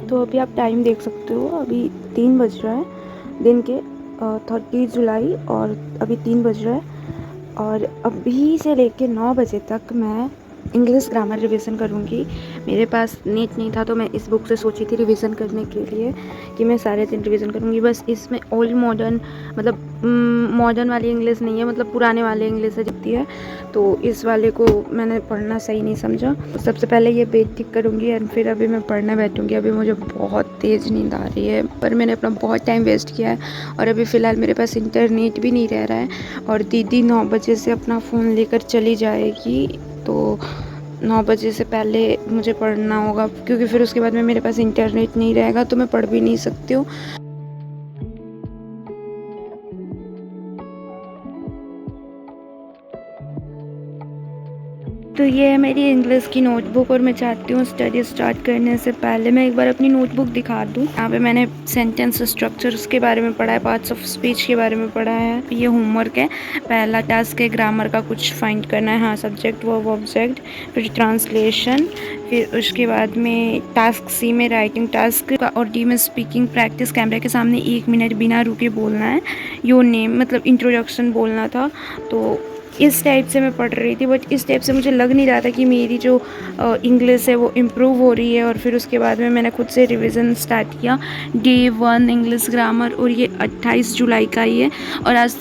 तो अभी आप टाइम देख सकते हो, अभी 3 बज रहा है दिन के 30 जुलाई और अभी 3 बज रहा है। और अभी से लेके 9 बजे तक मैं इंग्लिश ग्रामर रिवीजन करूँगी। मेरे पास नीट नहीं था तो मैं इस बुक से सोची थी रिवीजन करने के लिए कि मैं सारे दिन रिवीजन करूँगी। बस इसमें ओल्ड मॉडर्न मतलब मॉडर्न वाली इंग्लिश नहीं है, मतलब पुराने वाले इंग्लिश है जितनी है, तो इस वाले को मैंने पढ़ना सही नहीं समझा। तो सबसे पहले ये पेज ठीक करूँगी एंड फिर अभी मैं पढ़ने बैठूँगी। अभी मुझे बहुत तेज़ नींद आ रही है, पर मैंने अपना बहुत टाइम वेस्ट किया है और अभी फ़िलहाल मेरे पास इंटरनेट भी नहीं रह रहा है। और दीदी 9 बजे से अपना फ़ोन लेकर चली जाएगी, तो 9 बजे से पहले मुझे पढ़ना होगा, क्योंकि फिर उसके बाद में मेरे पास इंटरनेट नहीं रहेगा तो मैं पढ़ भी नहीं सकती हूँ। तो ये है मेरी इंग्लिश की नोटबुक और मैं चाहती हूँ स्टडी स्टार्ट करने से पहले मैं एक बार अपनी नोटबुक दिखा दूँ। यहाँ पे मैंने सेंटेंस स्ट्रक्चर्स के बारे में पढ़ा है, पार्ट्स ऑफ स्पीच के बारे में पढ़ा है। ये होमवर्क है, पहला टास्क है ग्रामर का कुछ फाइंड करना है। हाँ, सब्जेक्ट वर्ब ऑब्जेक्ट, फिर ट्रांसलेशन, फिर उसके बाद में टास्क सी में राइटिंग टास्क और डी में स्पीकिंग प्रैक्टिस। कैमरे के सामने 1 मिनट बिना रुके बोलना है। योर नेम मतलब इंट्रोडक्शन बोलना था। तो इस टाइप से मैं पढ़ रही थी, बट इस टाइप से मुझे लग नहीं रहा था कि मेरी जो इंग्लिश है वो इम्प्रूव हो रही है। और फिर उसके बाद में मैंने खुद से रिवीजन स्टार्ट किया डे 1 इंग्लिश ग्रामर, और ये 28 जुलाई का ही है और आज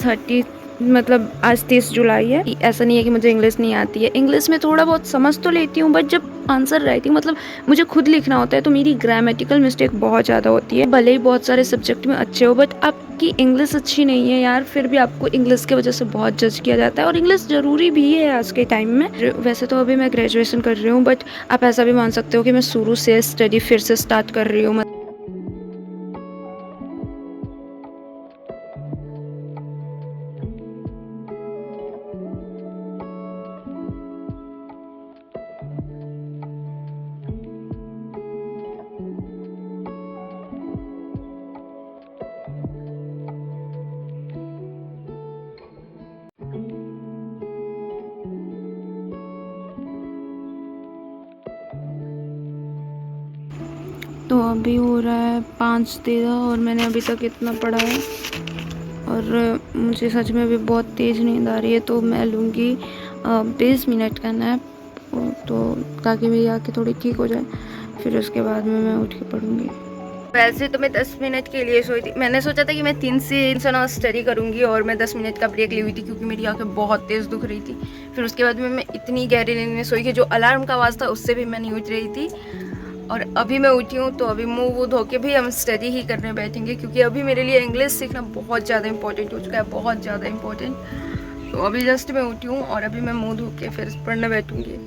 30 जुलाई है। ऐसा नहीं है कि मुझे इंग्लिश नहीं आती है, इंग्लिश में थोड़ा बहुत समझ तो लेती हूँ, बट जब आंसर राइटिंग मतलब मुझे खुद लिखना होता है तो मेरी ग्रामेटिकल मिस्टेक बहुत ज़्यादा होती है। भले ही बहुत सारे सब्जेक्ट में अच्छे हो, बट आपकी इंग्लिश अच्छी नहीं है यार, फिर भी आपको इंग्लिश की वजह से बहुत जज किया जाता है। और इंग्लिश ज़रूरी भी है आज के टाइम में। वैसे तो अभी मैं ग्रेजुएशन कर रही हूँ, बट आप ऐसा भी मान सकते हो कि मैं शुरू से स्टडी फिर से स्टार्ट कर रही हूँ। तो अभी हो रहा है 5:13 और मैंने अभी तक इतना पढ़ा है और मुझे सच में अभी बहुत तेज़ नींद आ रही है। तो मैं लूँगी 20 मिनट का नैप, तो ताकि मेरी आँखें थोड़ी ठीक हो जाए, फिर उसके बाद में मैं उठ के पढ़ूँगी। वैसे तो मैं 10 मिनट के लिए सोई थी। मैंने सोचा था कि मैं 3 से 9 स्टडी करूँगी और मैं 10 मिनट का ब्रेक ली हुई थी क्योंकि मेरी आंखें बहुत तेज़ दुख रही थी। फिर उसके बाद में मैं इतनी गहरी नींद में सोई कि जो अलार्म का आवाज़ था उससे भी मैं नहीं उठ रही थी। और अभी मैं उठी हूँ तो अभी मुँह वूह धो के भी हम स्टडी ही करने बैठेंगे, क्योंकि अभी मेरे लिए इंग्लिश सीखना बहुत ज़्यादा इंपॉर्टेंट हो चुका है, बहुत ज़्यादा इंपॉर्टेंट। तो अभी जस्ट मैं उठी हूँ और अभी मैं मुँह धो के फिर पढ़ने बैठूँगी।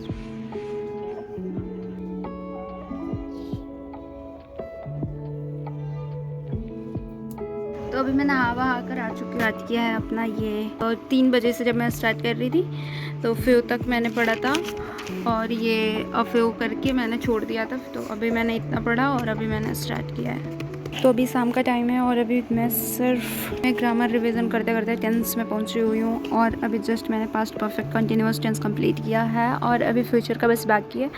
तो अभी मैं नहा वहा कर आ चुकी हूँ। याद किया है अपना ये, और 3 बजे से जब मैं स्टार्ट कर रही थी तो फिर तक मैंने पढ़ा था और ये अफेव करके मैंने छोड़ दिया था। तो अभी मैंने इतना पढ़ा और अभी मैंने स्टार्ट किया है। तो अभी शाम का टाइम है और अभी मैं सिर्फ ग्रामर रिवीजन करते करते टेंस में पहुंची हुई हूँ और अभी जस्ट मैंने past perfect continuous tense complete किया है और अभी फ्यूचर का बस बाकी है।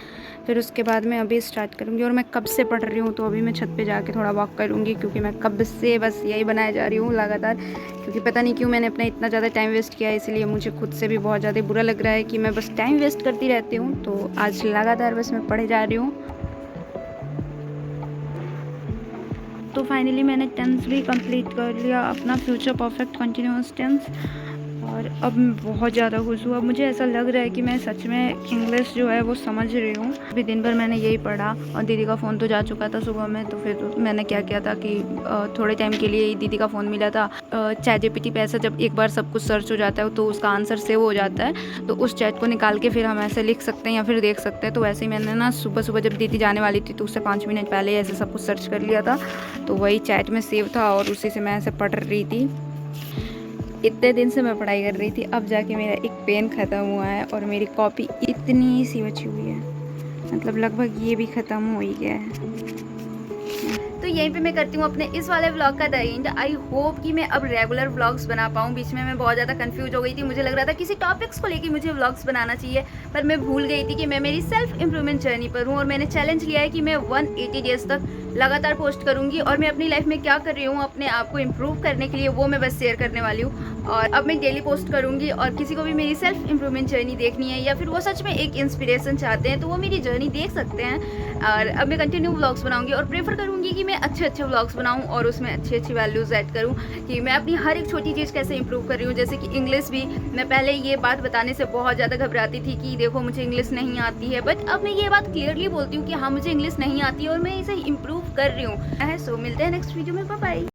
फिर उसके बाद मैं अभी स्टार्ट करूँगी। और मैं कब से पढ़ रही हूँ, तो अभी मैं छत पे जाके थोड़ा वॉक करूँगी, क्योंकि मैं कब से बस यही बनाए जा रही हूँ लगातार, क्योंकि पता नहीं क्यों मैंने अपना इतना ज़्यादा टाइम वेस्ट किया है। इसलिए मुझे खुद से भी बहुत ज़्यादा बुरा लग रहा है कि मैं बस टाइम वेस्ट करती रहती हूँ। तो आज लगातार बस मैं पढ़े जा रही हूँ। तो फाइनली मैंने टेंस भी कंप्लीट कर लिया अपना, फ्यूचर परफेक्ट कंटिन्यूअस टेंस, और अब मैं बहुत ज़्यादा खुश हूँ। अब मुझे ऐसा लग रहा है कि मैं सच में इंग्लिश जो है वो समझ रही हूँ। अभी दिन भर मैंने यही पढ़ा और दीदी का फ़ोन तो जा चुका था सुबह में। तो फिर मैंने क्या किया था कि थोड़े टाइम के लिए दीदी का फ़ोन मिला था। चैट जीपीटी पे ऐसा जब एक बार सब कुछ सर्च हो जाता है तो उसका आंसर सेव हो जाता है, तो उस चैट को निकाल के फिर हम ऐसे लिख सकते हैं या फिर देख सकते हैं। तो वैसे ही मैंने ना सुबह सुबह जब दीदी जाने वाली थी तो उससे 5 मिनट पहले ऐसे सब कुछ सर्च कर लिया था, तो वही चैट में सेव था और उसी से मैं ऐसे पढ़ रही थी। इतने दिन से मैं पढ़ाई कर रही थी, अब जाके मेरा एक पेन ख़त्म हुआ है और मेरी कॉपी इतनी सी बची हुई है, मतलब लगभग ये भी ख़त्म हो ही गया है। तो यहीं पे मैं करती हूँ अपने इस वाले व्लॉग का द एंड। आई होप कि मैं अब रेगुलर व्लॉग्स बना पाऊँ। बीच में मैं बहुत ज़्यादा कंफ्यूज हो गई थी, मुझे लग रहा था किसी टॉपिक्स को लेके मुझे व्लॉग्स बनाना चाहिए, पर मैं भूल गई थी कि मैं मेरी सेल्फ इम्प्रूवमेंट जर्नी पर हूँ और मैंने चैलेंज लिया है कि मैं 180 डेज तक लगातार पोस्ट करूँगी और मैं अपनी लाइफ में क्या कर रही हूँ अपने आप को इम्प्रूव करने के लिए, वो मैं बस शेयर करने वाली हूँ। और अब मैं डेली पोस्ट करूँगी, और किसी को भी मेरी सेल्फ इम्प्रूवमेंट जर्नी देखनी है या फिर वो सच में एक इंस्पिरेशन चाहते हैं तो वो मेरी जर्नी देख सकते हैं। और अब मैं कंटिन्यू व्लॉग्स बनाऊँगी और प्रेफर करूँगी कि मैं अच्छे व्लॉग्स बनाऊँ और उसमें अच्छी वैल्यूज़ ऐड करूँ कि मैं अपनी हर एक छोटी चीज़ कैसे इंप्रूव कर रही हूँ। जैसे कि इंग्लिश भी, मैं पहले ये बात बताने से बहुत ज़्यादा घबराती थी कि देखो मुझे इंग्लिश नहीं आती है, बट अब मैं ये बात क्लियरली बोलती हूँ कि हाँ मुझे इंग्लिश नहीं आती है और मैं इसे इंप्रूव कर रही हूँ। सो मिलते हैं नेक्स्ट वीडियो में, बाय बाय।